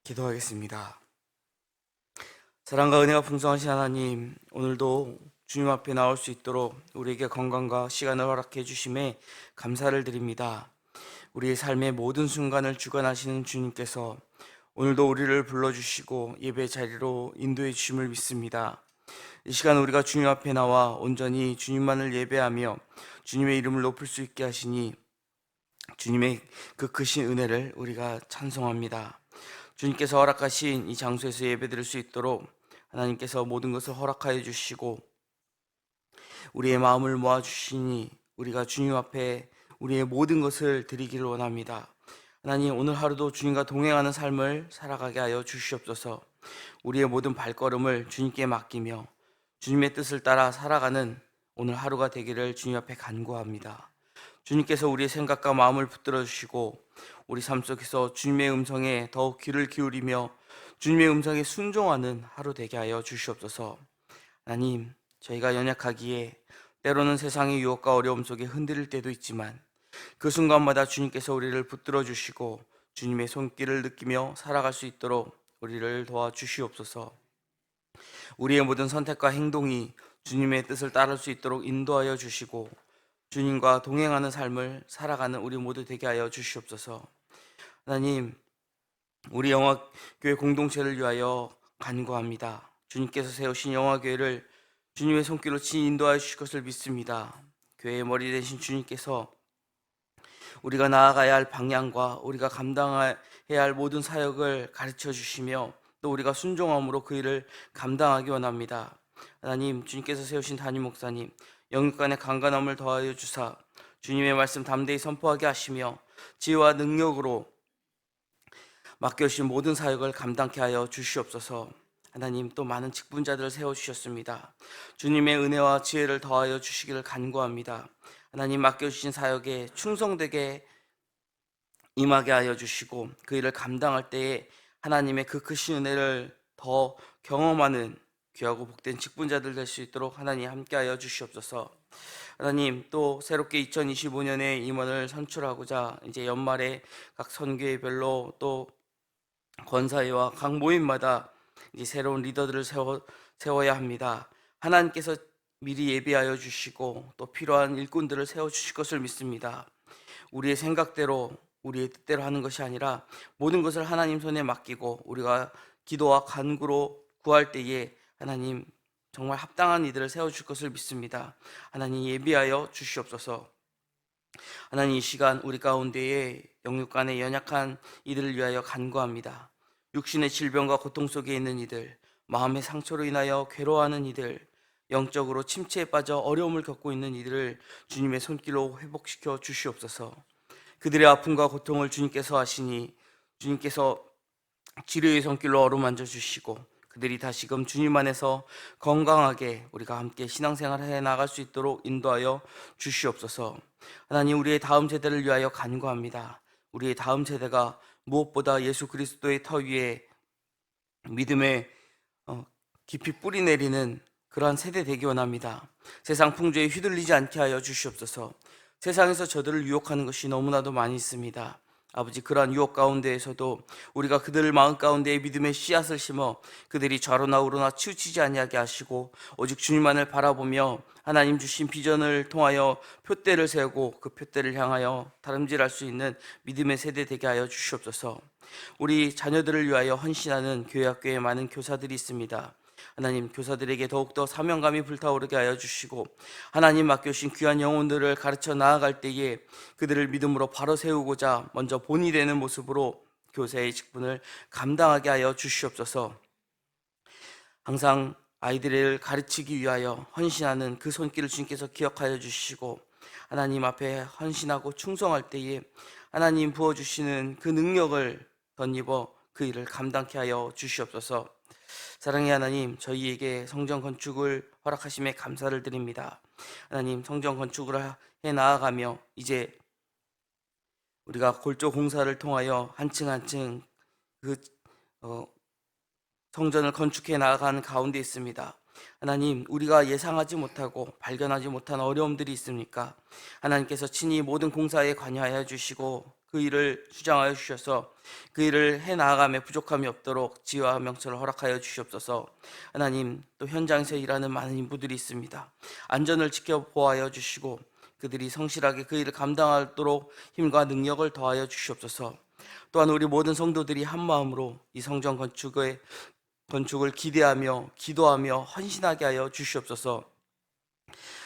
기도하겠습니다. 사랑과 은혜가 풍성하신 하나님, 오늘도 주님 앞에 나올 수 있도록 우리에게 건강과 시간을 허락해 주심에 감사를 드립니다. 우리의 삶의 모든 순간을 주관하시는 주님께서 오늘도 우리를 불러주시고 예배 자리로 인도해 주심을 믿습니다. 이 시간 우리가 주님 앞에 나와 온전히 주님만을 예배하며 주님의 이름을 높일 수 있게 하시니 주님의 그 크신 은혜를 우리가 찬송합니다. 주님께서 허락하신 이 장소에서 예배드릴 수 있도록 하나님께서 모든 것을 허락하여 주시고 우리의 마음을 모아 주시니 우리가 주님 앞에 우리의 모든 것을 드리기를 원합니다. 하나님, 오늘 하루도 주님과 동행하는 삶을 살아가게 하여 주시옵소서. 우리의 모든 발걸음을 주님께 맡기며 주님의 뜻을 따라 살아가는 오늘 하루가 되기를 주님 앞에 간구합니다. 주님께서 우리의 생각과 마음을 붙들어 주시고 우리 삶 속에서 주님의 음성에 더욱 귀를 기울이며 주님의 음성에 순종하는 하루 되게 하여 주시옵소서. 하나님, 저희가 연약하기에 때로는 세상의 유혹과 어려움 속에 흔들릴 때도 있지만 그 순간마다 주님께서 우리를 붙들어 주시고 주님의 손길을 느끼며 살아갈 수 있도록 우리를 도와주시옵소서. 우리의 모든 선택과 행동이 주님의 뜻을 따를 수 있도록 인도하여 주시고 주님과 동행하는 삶을 살아가는 우리 모두 되게 하여 주시옵소서. 하나님, 우리 영화교회 공동체를 위하여 간구합니다. 주님께서 세우신 영화교회를 주님의 손길로 친히 인도하여 주실 것을 믿습니다. 교회의 머리 되신 주님께서 우리가 나아가야 할 방향과 우리가 감당해야 할 모든 사역을 가르쳐 주시며 또 우리가 순종함으로 그 일을 감당하기 원합니다. 하나님, 주님께서 세우신 담임 목사님 영육간의 강건함을 더하여 주사 주님의 말씀 담대히 선포하게 하시며 지혜와 능력으로 맡겨주신 모든 사역을 감당케 하여 주시옵소서. 하나님, 또 많은 직분자들을 세워주셨습니다. 주님의 은혜와 지혜를 더하여 주시기를 간구합니다. 하나님, 맡겨주신 사역에 충성되게 임하게 하여 주시고 그 일을 감당할 때에 하나님의 그 크신 은혜를 더 경험하는 귀하고 복된 직분자들 될 수 있도록 하나님 함께하여 주시옵소서. 하나님, 또 새롭게 2025년에 임원을 선출하고자 이제 연말에 각 선교회별로 또 권사회와 각 모임마다 이제 새로운 리더들을 세워야 합니다. 하나님께서 미리 예비하여 주시고 또 필요한 일꾼들을 세워 주실 것을 믿습니다. 우리의 생각대로 우리의 뜻대로 하는 것이 아니라 모든 것을 하나님 손에 맡기고 우리가 기도와 간구로 구할 때에 하나님 정말 합당한 이들을 세워줄 것을 믿습니다. 하나님 예비하여 주시옵소서. 하나님, 이 시간 우리 가운데에 영육간에 연약한 이들을 위하여 간구합니다. 육신의 질병과 고통 속에 있는 이들, 마음의 상처로 인하여 괴로워하는 이들, 영적으로 침체에 빠져 어려움을 겪고 있는 이들을 주님의 손길로 회복시켜 주시옵소서. 그들의 아픔과 고통을 주님께서 하시니 주님께서 치료의 손길로 어루만져 주시고 그들이 다시금 주님 안에서 건강하게 우리가 함께 신앙생활을 해 나갈 수 있도록 인도하여 주시옵소서. 하나님, 우리의 다음 세대를 위하여 간구합니다. 우리의 다음 세대가 무엇보다 예수 그리스도의 터 위에 믿음의 깊이 뿌리 내리는 그러한 세대 되기 원합니다. 세상 풍조에 휘둘리지 않게 하여 주시옵소서. 세상에서 저들을 유혹하는 것이 너무나도 많이 있습니다. 아버지, 그러한 유혹 가운데에서도 우리가 그들을 마음 가운데에 믿음의 씨앗을 심어 그들이 좌로나 우로나 치우치지 아니하게 하시고 오직 주님만을 바라보며 하나님 주신 비전을 통하여 표대를 세우고 그 표대를 향하여 다름질할 수 있는 믿음의 세대 되게 하여 주시옵소서. 우리 자녀들을 위하여 헌신하는 교회 학교에 많은 교사들이 있습니다. 하나님, 교사들에게 더욱더 사명감이 불타오르게 하여 주시고 하나님 맡겨주신 귀한 영혼들을 가르쳐 나아갈 때에 그들을 믿음으로 바로 세우고자 먼저 본이 되는 모습으로 교사의 직분을 감당하게 하여 주시옵소서. 항상 아이들을 가르치기 위하여 헌신하는 그 손길을 주님께서 기억하여 주시고 하나님 앞에 헌신하고 충성할 때에 하나님 부어주시는 그 능력을 덧입어 그 일을 감당케 하여 주시옵소서. 사랑의 하나님, 저희에게 성전 건축을 허락하심에 감사를 드립니다. 하나님, 성전 건축을 해 나아가며 이제 우리가 골조 공사를 통하여 한 층 한 층 그 성전을 건축해 나아가는 가운데 있습니다. 하나님, 우리가 예상하지 못하고 발견하지 못한 어려움들이 있습니까? 하나님께서 친히 모든 공사에 관여하여 주시고 그 일을 주장하여 주셔서 그 일을 해나가며 부족함이 없도록 지혜와 명철을 허락하여 주시옵소서. 하나님, 또 현장에서 일하는 많은 인부들이 있습니다. 안전을 지켜보아여 주시고 그들이 성실하게 그 일을 감당하도록 힘과 능력을 더하여 주시옵소서. 또한 우리 모든 성도들이 한 마음으로 이 성전 건축을 기대하며 기도하며 헌신하게 하여 주시옵소서.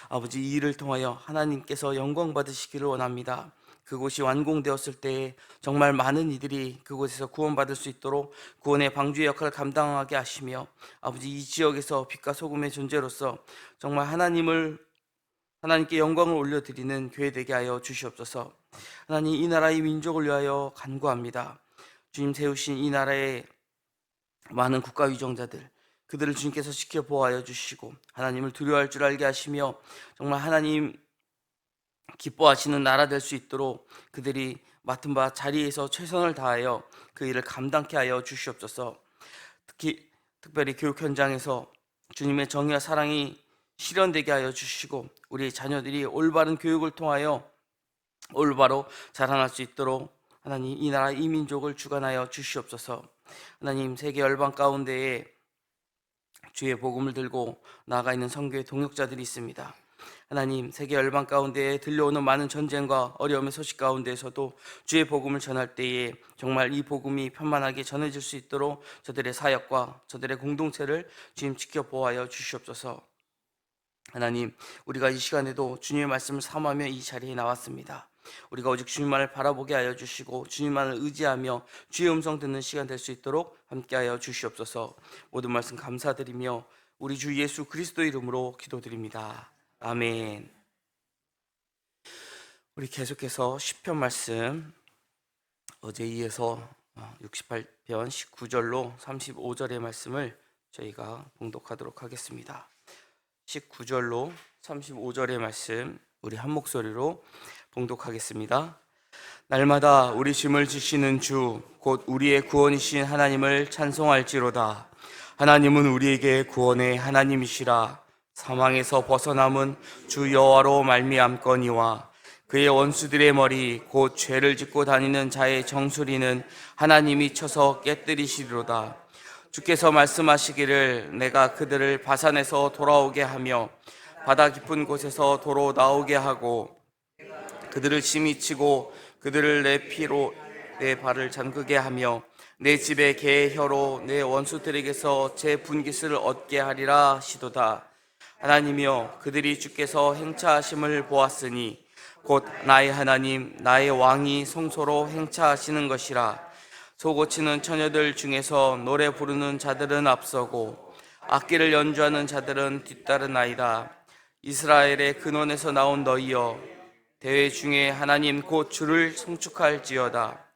아버지, 이 일을 통하여 하나님께서 영광 받으시기를 원합니다. 그곳이 완공되었을 때에 정말 많은 이들이 그곳에서 구원받을 수 있도록 구원의 방주의 역할을 감당하게 하시며, 아버지, 이 지역에서 빛과 소금의 존재로서 정말 하나님께 영광을 올려드리는 교회 되게 하여 주시옵소서. 하나님, 이 나라의 민족을 위하여 간구합니다. 주님 세우신 이 나라의 많은 국가 위정자들, 그들을 주님께서 지켜보아여 주시고 하나님을 두려워할 줄 알게 하시며 정말 하나님 기뻐하시는 나라 될 수 있도록 그들이 맡은 바 자리에서 최선을 다하여 그 일을 감당케 하여 주시옵소서. 특별히 교육 현장에서 주님의 정의와 사랑이 실현되게 하여 주시고 우리 자녀들이 올바른 교육을 통하여 올바로 자라날 수 있도록 하나님, 이 나라 이 민족을 주관하여 주시옵소서. 하나님, 세계 열방 가운데에 주의 복음을 들고 나아가 있는 선교의 동역자들이 있습니다. 하나님, 세계 열방 가운데에 들려오는 많은 전쟁과 어려움의 소식 가운데에서도 주의 복음을 전할 때에 정말 이 복음이 편만하게 전해질 수 있도록 저들의 사역과 저들의 공동체를 주님 지켜보아여 주시옵소서. 하나님, 우리가 이 시간에도 주님의 말씀을 삼하며 이 자리에 나왔습니다. 우리가 오직 주님만을 바라보게 하여 주시고 주님만을 의지하며 주의 음성 듣는 시간 될 수 있도록 함께하여 주시옵소서. 모든 말씀 감사드리며 우리 주 예수 그리스도 이름으로 기도드립니다. 아멘. 우리 계속해서 시편 말씀 어제 이어서 68편 19절로 35절의 말씀을 저희가 봉독하도록 하겠습니다. 19절로 35절의 말씀 우리 한 목소리로 봉독하겠습니다. 날마다 우리 짐을 지시는 주 곧 우리의 구원이신 하나님을 찬송할지로다. 하나님은 우리에게 구원의 하나님이시라. 사망에서 벗어남은 주 여호와로 말미암거니와 그의 원수들의 머리 곧 죄를 짓고 다니는 자의 정수리는 하나님이 쳐서 깨뜨리시리로다. 주께서 말씀하시기를 내가 그들을 바산에서 돌아오게 하며 바다 깊은 곳에서 도로 나오게 하고 그들을 심히 치고 그들을 내 피로 내 발을 잠그게 하며 내 집에 개의 혀로 내 원수들에게서 제 분깃을 얻게 하리라 하시도다. 하나님이여, 그들이 주께서 행차하심을 보았으니 곧 나의 하나님 나의 왕이 성소로 행차하시는 것이라. 소고치는 처녀들 중에서 노래 부르는 자들은 앞서고 악기를 연주하는 자들은 뒤따르나이다. 이스라엘의 근원에서 나온 너희여, 대회 중에 하나님 곧 주를 송축할지어다.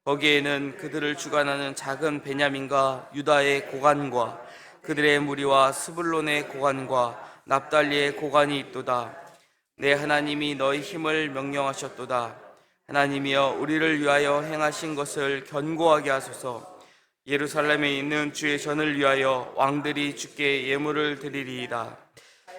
거기에는 그들을 주관하는 작은 베냐민과 유다의 고관과 그들의 무리와 스불론의 고관과 납달리의 고관이 있도다. 내 하나님이 너희 힘을 명령하셨도다. 하나님이여, 우리를 위하여 행하신 것을 견고하게 하소서. 예루살렘에 있는 주의 전을 위하여 왕들이 주께 예물을 드리리이다.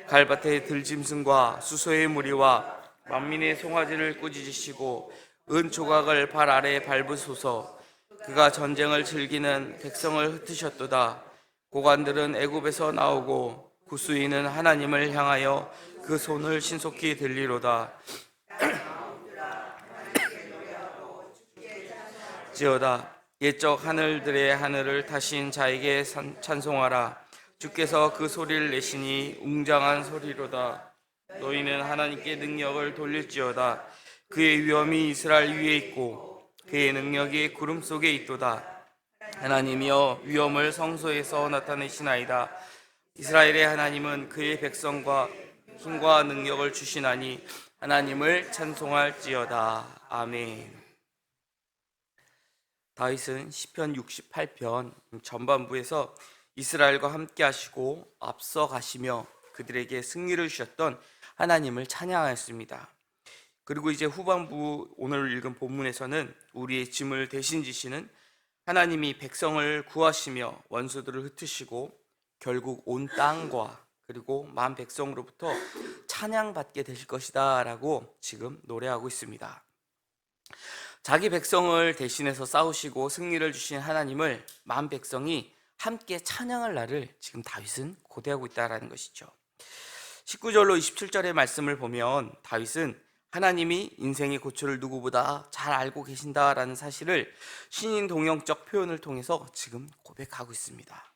갈밭의 들짐승과 수소의 무리와 만민의 송아지를 꾸짖으시고 은 조각을 발 아래 밟으소서. 그가 전쟁을 즐기는 백성을 흩으셨도다. 고관들은 애굽에서 나오고 구수인은 하나님을 향하여 그 손을 신속히 들리로다. 지어다. 옛적 하늘들의 하늘을 타신 자에게 찬송하라. 주께서 그 소리를 내시니 웅장한 소리로다. 너희는 하나님께 능력을 돌릴지어다. 그의 위엄이 이스라엘 위에 있고 그의 능력이 구름 속에 있도다. 하나님이여, 위엄을 성소에서 나타내시나이다. 이스라엘의 하나님은 그의 백성과 힘과 능력을 주시나니 하나님을 찬송할지어다. 아멘. 다윗은 시편 68편 전반부에서 이스라엘과 함께 하시고 앞서 가시며 그들에게 승리를 주셨던 하나님을 찬양하였습니다. 그리고 이제 후반부 오늘 읽은 본문에서는 우리의 짐을 대신 지시는 하나님이 백성을 구하시며 원수들을 흩으시고 결국 온 땅과 그리고 만 백성으로부터 찬양받게 되실 것이다 라고 지금 노래하고 있습니다. 자기 백성을 대신해서 싸우시고 승리를 주신 하나님을 만 백성이 함께 찬양할 날을 지금 다윗은 고대하고 있다는 것이죠. 19절로 27절의 말씀을 보면 다윗은 하나님이 인생의 고초를 누구보다 잘 알고 계신다라는 사실을 신인 동영적 표현을 통해서 지금 고백하고 있습니다.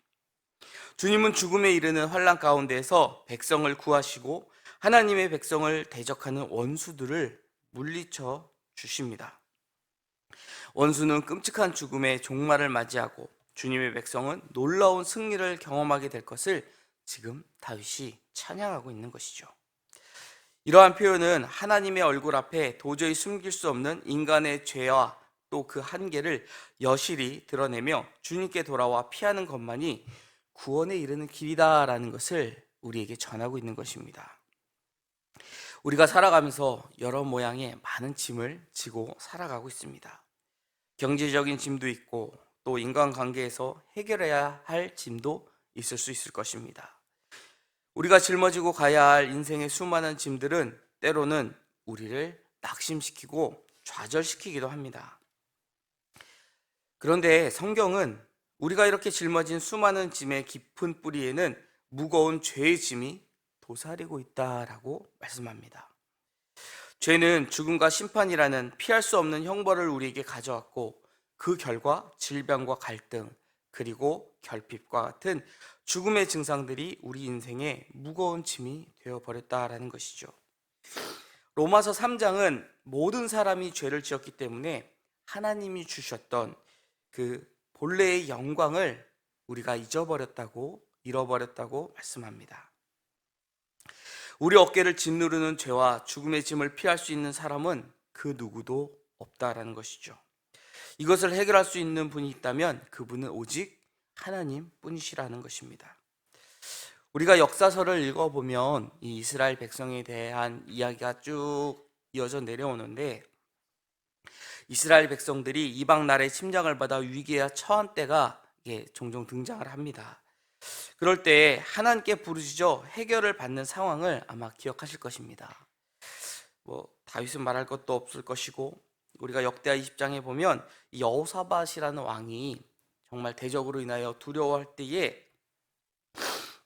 주님은 죽음에 이르는 환난 가운데에서 백성을 구하시고 하나님의 백성을 대적하는 원수들을 물리쳐 주십니다. 원수는 끔찍한 죽음의 종말을 맞이하고 주님의 백성은 놀라운 승리를 경험하게 될 것을 지금 다윗이 찬양하고 있는 것이죠. 이러한 표현은 하나님의 얼굴 앞에 도저히 숨길 수 없는 인간의 죄와 또 그 한계를 여실히 드러내며 주님께 돌아와 피하는 것만이 구원에 이르는 길이다라는 것을 우리에게 전하고 있는 것입니다. 우리가 살아가면서 여러 모양의 많은 짐을 지고 살아가고 있습니다. 경제적인 짐도 있고 또 인간관계에서 해결해야 할 짐도 있을 수 있을 것입니다. 우리가 짊어지고 가야 할 인생의 수많은 짐들은 때로는 우리를 낙심시키고 좌절시키기도 합니다. 그런데 성경은 우리가 이렇게 짊어진 수많은 짐의 깊은 뿌리에는 무거운 죄의 짐이 도사리고 있다라고 말씀합니다. 죄는 죽음과 심판이라는 피할 수 없는 형벌을 우리에게 가져왔고 그 결과 질병과 갈등 그리고 결핍과 같은 죽음의 증상들이 우리 인생에 무거운 짐이 되어버렸다라는 것이죠. 로마서 3장은 모든 사람이 죄를 지었기 때문에 하나님이 주셨던 그 본래의 영광을 우리가 잃어버렸다고 말씀합니다. 우리 어깨를 짓누르는 죄와 죽음의 짐을 피할 수 있는 사람은 그 누구도 없다라는 것이죠. 이것을 해결할 수 있는 분이 있다면 그분은 오직 하나님 뿐이시라는 것입니다. 우리가 역사서를 읽어보면 이 이스라엘 백성에 대한 이야기가 쭉 이어져 내려오는데 이스라엘 백성들이 이방 나라의 침략을 받아 위기에 처한 때가 종종 등장을 합니다. 그럴 때 하나님께 부르짖어 해결을 받는 상황을 아마 기억하실 것입니다. 다윗은 말할 것도 없을 것이고 우리가 역대하 20장에 보면 여호사밧이라는 왕이 정말 대적으로 인하여 두려워할 때에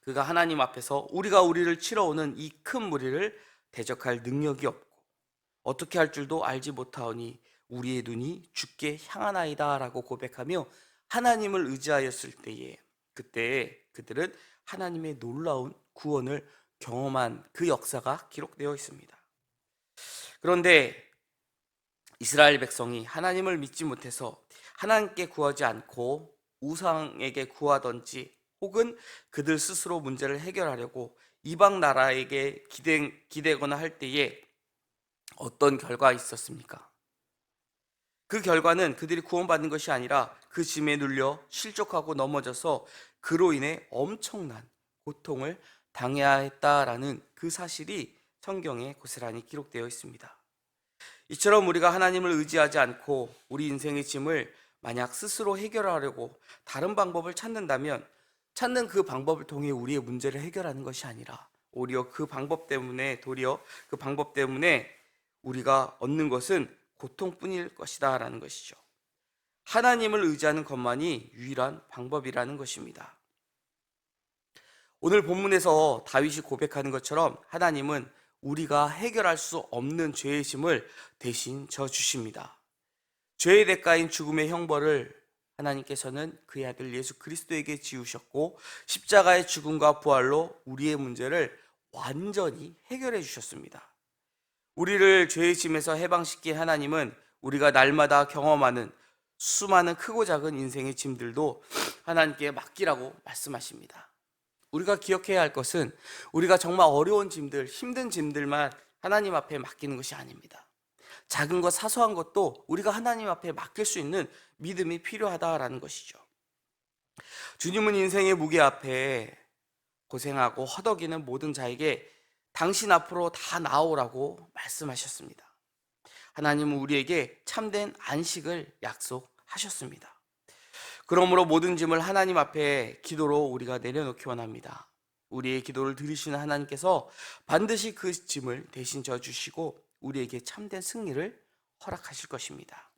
그가 하나님 앞에서 우리가 우리를 치러 오는 이 큰 무리를 대적할 능력이 없고 어떻게 할 줄도 알지 못하오니 우리의 눈이 주께 향하나이다 라고 고백하며 하나님을 의지하였을 때에 그때 그들은 하나님의 놀라운 구원을 경험한 그 역사가 기록되어 있습니다. 그런데 이스라엘 백성이 하나님을 믿지 못해서 하나님께 구하지 않고 우상에게 구하던지 혹은 그들 스스로 문제를 해결하려고 이방 나라에게 기대거나 할 때에 어떤 결과가 있었습니까? 그 결과는 그들이 구원받는 것이 아니라 그 짐에 눌려 실족하고 넘어져서 그로 인해 엄청난 고통을 당해야 했다라는 그 사실이 성경에 고스란히 기록되어 있습니다. 이처럼 우리가 하나님을 의지하지 않고 우리 인생의 짐을 만약 스스로 해결하려고 다른 방법을 찾는다면 찾는 그 방법을 통해 우리의 문제를 해결하는 것이 아니라 오히려 그 방법 때문에 우리가 얻는 것은 고통뿐일 것이다 라는 것이죠. 하나님을 의지하는 것만이 유일한 방법이라는 것입니다. 오늘 본문에서 다윗이 고백하는 것처럼 하나님은 우리가 해결할 수 없는 죄의 짐을 대신 져주십니다. 죄의 대가인 죽음의 형벌을 하나님께서는 그의 아들 예수 그리스도에게 지우셨고 십자가의 죽음과 부활로 우리의 문제를 완전히 해결해 주셨습니다. 우리를 죄의 짐에서 해방시킨 하나님은 우리가 날마다 경험하는 수많은 크고 작은 인생의 짐들도 하나님께 맡기라고 말씀하십니다. 우리가 기억해야 할 것은 우리가 정말 어려운 짐들, 힘든 짐들만 하나님 앞에 맡기는 것이 아닙니다. 작은 것, 사소한 것도 우리가 하나님 앞에 맡길 수 있는 믿음이 필요하다라는 것이죠. 주님은 인생의 무게 앞에 고생하고 허덕이는 모든 자에게 당신 앞으로 다 나오라고 말씀하셨습니다. 하나님은 우리에게 참된 안식을 약속하셨습니다. 그러므로 모든 짐을 하나님 앞에 기도로 우리가 내려놓기 원합니다. 우리의 기도를 들으시는 하나님께서 반드시 그 짐을 대신 져주시고 우리에게 참된 승리를 허락하실 것입니다.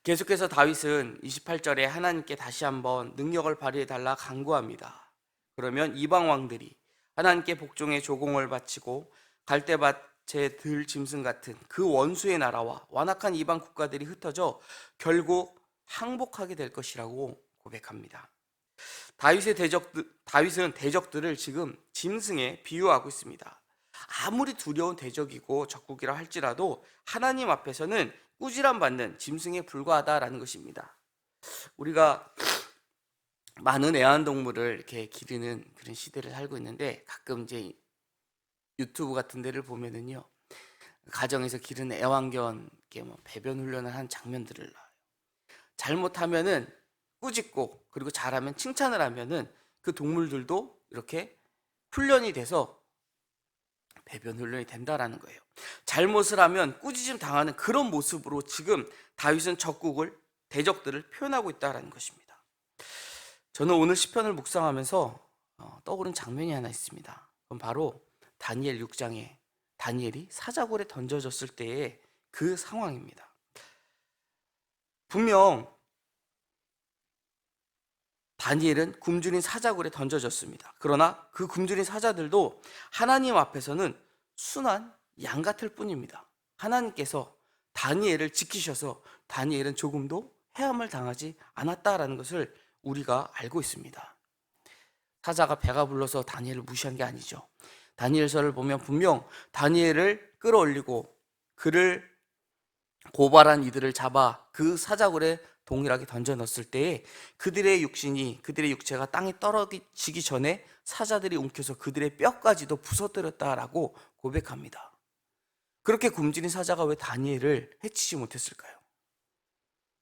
계속해서 다윗은 28절에 하나님께 다시 한번 능력을 발휘해 달라 간구합니다. 그러면 이방 왕들이 하나님께 복종의 조공을 바치고 갈대밭의 들 짐승 같은 그 원수의 나라와 완악한 이방 국가들이 흩어져 결국 항복하게 될 것이라고 고백합니다. 다윗은 대적들을 지금 짐승에 비유하고 있습니다. 아무리 두려운 대적이고 적국이라 할지라도 하나님 앞에서는 꾸지람 받는 짐승에 불과하다라는 것입니다. 우리가 많은 애완동물을 이렇게 기르는 그런 시대를 살고 있는데, 가끔 이제 유튜브 같은 데를 보면은요, 가정에서 기르는 애완견 뭐 배변 훈련을 한 장면들을 나와요. 잘못하면은 꾸짖고, 그리고 잘하면 칭찬을 하면은 그 동물들도 이렇게 훈련이 돼서 배변 훈련이 된다라는 거예요. 잘못을 하면 꾸짖음 당하는 그런 모습으로 지금 다윗은 적국을, 대적들을 표현하고 있다라는 것입니다. 저는 오늘 시편을 묵상하면서 떠오른 장면이 하나 있습니다. 그건 바로 다니엘 6장에 다니엘이 사자굴에 던져졌을 때의 그 상황입니다. 분명 다니엘은 굶주린 사자굴에 던져졌습니다. 그러나 그 굶주린 사자들도 하나님 앞에서는 순한 양 같을 뿐입니다. 하나님께서 다니엘을 지키셔서 다니엘은 조금도 해함을 당하지 않았다라는 것을 우리가 알고 있습니다. 사자가 배가 불러서 다니엘을 무시한 게 아니죠. 다니엘서를 보면 분명 다니엘을 끌어올리고 그를 고발한 이들을 잡아 그 사자굴에 동일하게 던져 넣었을 때에 그들의 육체가 땅에 떨어지기 전에 사자들이 움켜서 그들의 뼈까지도 부서뜨렸다라고 고백합니다. 그렇게 굶주린 사자가 왜 다니엘을 해치지 못했을까요?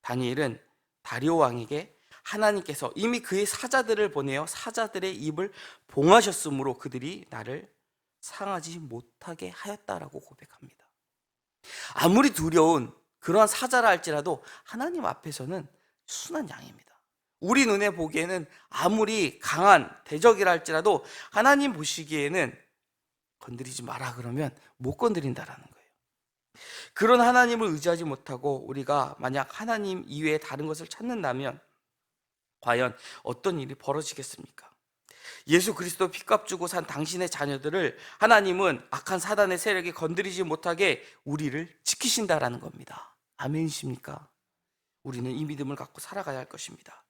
다니엘은 다리오 왕에게 하나님께서 이미 그의 사자들을 보내어 사자들의 입을 봉하셨으므로 그들이 나를 상하지 못하게 하였다라고 고백합니다. 아무리 두려운 그러한 사자라 할지라도 하나님 앞에서는 순한 양입니다. 우리 눈에 보기에는 아무리 강한 대적이라 할지라도 하나님 보시기에는 건드리지 마라 그러면 못 건드린다라는 거예요. 그런 하나님을 의지하지 못하고 우리가 만약 하나님 이외에 다른 것을 찾는다면 과연 어떤 일이 벌어지겠습니까? 예수 그리스도 피값 주고 산 당신의 자녀들을 하나님은 악한 사단의 세력이 건드리지 못하게 우리를 지키신다라는 겁니다. 아멘이십니까? 우리는 이 믿음을 갖고 살아가야 할 것입니다.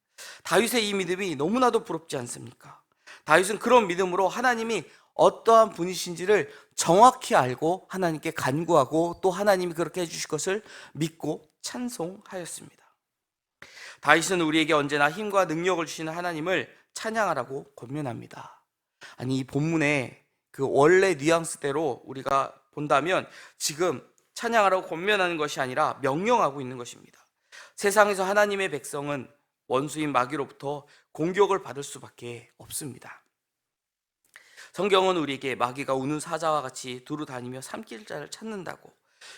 다윗의 이 믿음이 너무나도 부럽지 않습니까? 다윗은 그런 믿음으로 하나님이 어떠한 분이신지를 정확히 알고 하나님께 간구하고 또 하나님이 그렇게 해주실 것을 믿고 찬송하였습니다. 다윗은 우리에게 언제나 힘과 능력을 주시는 하나님을 찬양하라고 권면합니다. 아니, 이 본문의 그 원래 뉘앙스대로 우리가 본다면 지금 찬양하라고 권면하는 것이 아니라 명령하고 있는 것입니다. 세상에서 하나님의 백성은 원수인 마귀로부터 공격을 받을 수밖에 없습니다. 성경은 우리에게 마귀가 우는 사자와 같이 두루 다니며 삼킬 자를 찾는다고,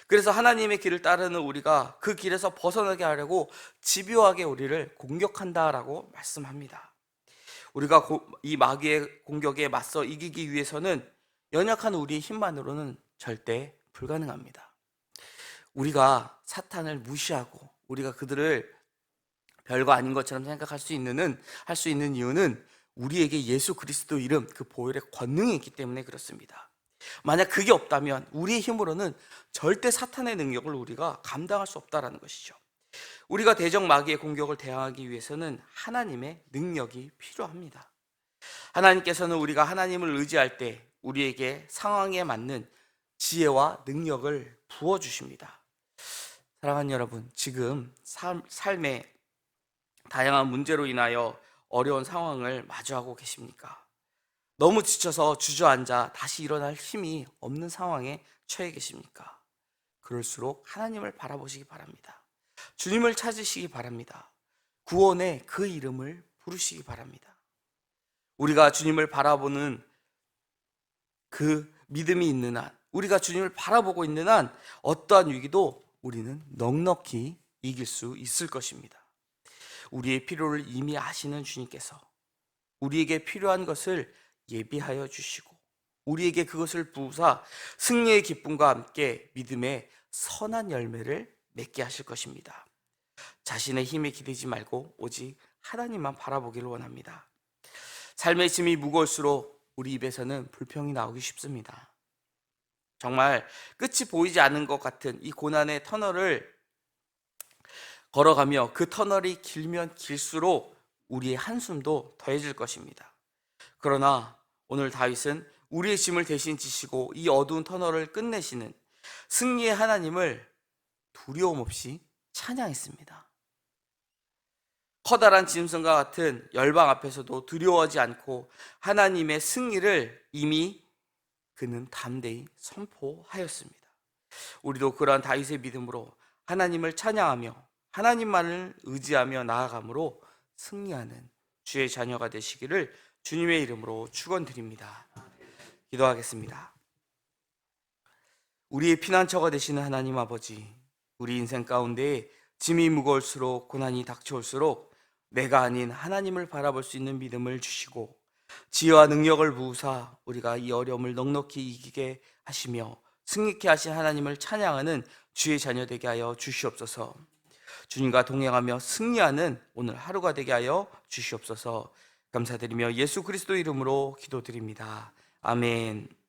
그래서 하나님의 길을 따르는 우리가 그 길에서 벗어나게 하려고 집요하게 우리를 공격한다라고 말씀합니다. 우리가 이 마귀의 공격에 맞서 이기기 위해서는 연약한 우리의 힘만으로는 절대 불가능합니다. 우리가 사탄을 무시하고 우리가 그들을 별거 아닌 것처럼 생각할 수 있는 이유는 우리에게 예수 그리스도 이름, 그 보혈의 권능이 있기 때문에 그렇습니다. 만약 그게 없다면 우리의 힘으로는 절대 사탄의 능력을 우리가 감당할 수 없다라는 것이죠. 우리가 대적 마귀의 공격을 대항하기 위해서는 하나님의 능력이 필요합니다. 하나님께서는 우리가 하나님을 의지할 때 우리에게 상황에 맞는 지혜와 능력을 부어주십니다. 사랑하는 여러분, 지금 삶의 다양한 문제로 인하여 어려운 상황을 마주하고 계십니까? 너무 지쳐서 주저앉아 다시 일어날 힘이 없는 상황에 처해 계십니까? 그럴수록 하나님을 바라보시기 바랍니다. 주님을 찾으시기 바랍니다. 구원의 그 이름을 부르시기 바랍니다. 우리가 주님을 바라보는 그 믿음이 있는 한, 우리가 주님을 바라보고 있는 한 어떠한 위기도 우리는 넉넉히 이길 수 있을 것입니다. 우리의 필요를 이미 아시는 주님께서 우리에게 필요한 것을 예비하여 주시고 우리에게 그것을 부으사 승리의 기쁨과 함께 믿음의 선한 열매를 맺게 하실 것입니다. 자신의 힘에 기대지 말고 오직 하나님만 바라보기를 원합니다. 삶의 짐이 무거울수록 우리 입에서는 불평이 나오기 쉽습니다. 정말 끝이 보이지 않는 것 같은 이 고난의 터널을 걸어가며 그 터널이 길면 길수록 우리의 한숨도 더해질 것입니다. 그러나 오늘 다윗은 우리의 짐을 대신 지시고 이 어두운 터널을 끝내시는 승리의 하나님을 두려움 없이 찬양했습니다. 커다란 짐승과 같은 열방 앞에서도 두려워하지 않고 하나님의 승리를 이미 그는 담대히 선포하였습니다. 우리도 그러한 다윗의 믿음으로 하나님을 찬양하며 하나님만을 의지하며 나아감으로 승리하는 주의 자녀가 되시기를 주님의 이름으로 축원드립니다. 기도하겠습니다. 우리의 피난처가 되시는 하나님 아버지, 우리 인생 가운데 짐이 무거울수록 고난이 닥쳐올수록 내가 아닌 하나님을 바라볼 수 있는 믿음을 주시고 지혜와 능력을 부으사 우리가 이 어려움을 넉넉히 이기게 하시며 승리케 하신 하나님을 찬양하는 주의 자녀 되게 하여 주시옵소서. 주님과 동행하며 승리하는 오늘 하루가 되게 하여 주시옵소서. 감사드리며 예수 그리스도 이름으로 기도드립니다. 아멘.